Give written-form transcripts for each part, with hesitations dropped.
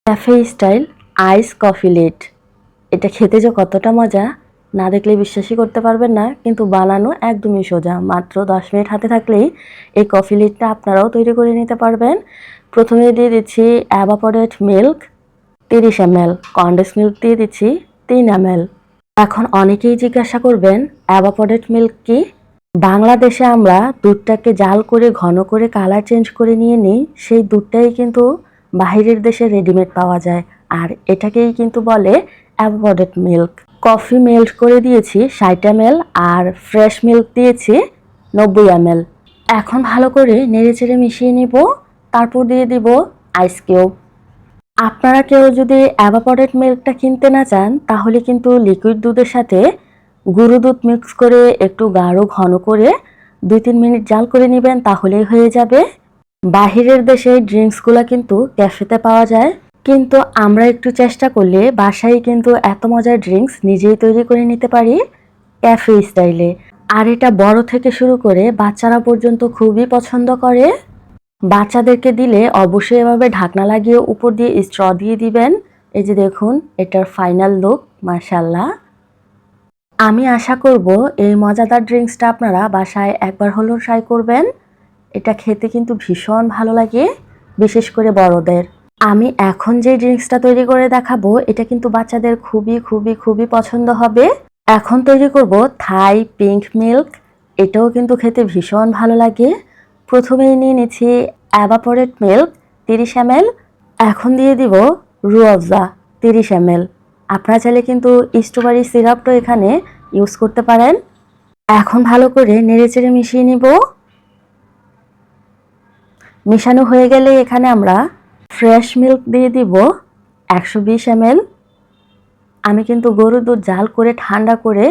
Cafe style ice coffee latte. এটা খেতে যে কতটা মজা না দেখলে বিশ্বাসই করতে পারবেন না, কিন্তু বানানো একদমই সোজা। মাত্র 10 মিনিট হাতে থাকলেই এই কফি লেটটা আপনারাও তৈরি করে নিতে পারবেন। প্রথমে দিয়ে দিচ্ছি evaporate milk 30 ml, condense milk দিয়ে দিচ্ছি 3 ml। এখন অনেকেই জিজ্ঞাসা করবেন এভাপোরেট মিল্ক কি। বাংলাদেশে আমরা দুধটাকে জাল করে ঘন করে কালার চেঞ্জ করে নিয়ে নিই, সেই দুধটাই কিন্তু বাহিরের দেশে রেডিমেড পাওয়া যায়, আর এটাকেই কিন্তু বলে এভাপোরেট মিল্ক। কফি মেল্ট করে দিয়েছি 60 ml আর ফ্রেশ মিল্ক দিয়েছি 90 ml। এখন ভালো করে নেড়েচেড়ে মিশিয়ে নিব, তারপর দিয়ে দিব আইস কিউব। আপনারা কেউ যদি এভাপোরেট মিল্কটা কিনতে না চান, তাহলে কিন্তু লিকুইড দুধের সাথে গুঁড়ো দুধ মিক্স করে একটু গাঢ় ঘন করে 2-3 মিনিট জাল করে নেবেন, তাহলেই হয়ে যাবে। বাহিরের দেশে ড্রিঙ্কসগুলো কিন্তু ক্যাফেতে পাওয়া যায়, কিন্তু আমরা একটু চেষ্টা করলে বাসায় কিন্তু এত মজার ড্রিঙ্কস নিজেই তৈরি করে নিতে পারি ক্যাফে স্টাইলে। আর এটা বড় থেকে শুরু করে বাচ্চারা পর্যন্ত খুবই পছন্দ করে। বাচ্চাদেরকে দিলে অবশ্যই এভাবে ঢাকনা লাগিয়ে উপর দিয়ে স্ট্র দিয়ে দিবেন। এই যে দেখুন এটার ফাইনাল লুক, মাশাআল্লাহ। আমি আশা করব এই মজাদার ড্রিঙ্কসটা আপনারা বাসায় একবার হলেও ট্রাই করবেন। এটা খেতে কিন্তু ভীষণ ভালো লাগে, বিশেষ করে বড়দের। আমি এখন যে ড্রিঙ্কসটা তৈরি করে দেখাবো, এটা কিন্তু বাচ্চাদের খুবই খুবই খুবই পছন্দ হবে। এখন তৈরি করব থাই পিঙ্ক মিল্ক। এটাও কিন্তু খেতে ভীষণ ভালো লাগে। প্রথমেই নিয়ে নিচ্ছি এভাপোরেট মিল্ক 30 ml। এখন দিয়ে দিব রুয়াবজা 30 ml। আপনারা চাইলে কিন্তু স্ট্রবেরি সিরাপটাও এখানে ইউজ করতে পারেন। এখন ভালো করে নেড়েচেড়ে মিশিয়ে নিব। মেশানো হয়ে গেলে এখানে আমরা ফ্রেশ মিল্ক দিয়ে দিব 120 ml। আমি কিন্তু গরুর দুধ জাল করে ঠান্ডা করে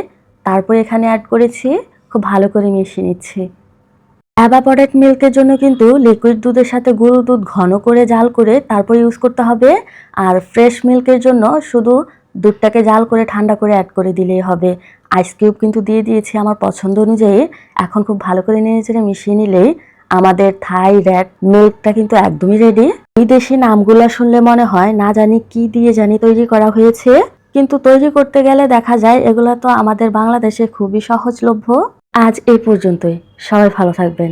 তারপর এখানে অ্যাড করেছি। খুব ভালো করে মিশিয়ে নিচ্ছি। এভাপোরেট মিল্কের জন্য কিন্তু লিকুইড দুধের সাথে গুঁড়ো দুধ ঘন করে জাল করে তারপর ইউজ করতে হবে, আর ফ্রেশ মিল্কের জন্য শুধু দুধটাকে জাল করে ঠান্ডা করে অ্যাড করে দিলেই হবে। আইস কিউব কিন্তু দিয়ে দিয়েছি আমার পছন্দ অনুযায়ী। এখন খুব ভালো করে নেড়েচেড়ে মিশিয়ে নিলেই আমাদের থাই রেড মিল্কটা কিন্তু একদমই রেডি। বিদেশি নামগুলো শুনলে মনে হয় না জানি কি দিয়ে জানি তৈরি করা হয়েছে, কিন্তু তৈরি করতে গেলে দেখা যায় এগুলো তো আমাদের বাংলাদেশে খুবই সহজলভ্য। আজ এই পর্যন্তই। সবাই ভালো থাকবেন।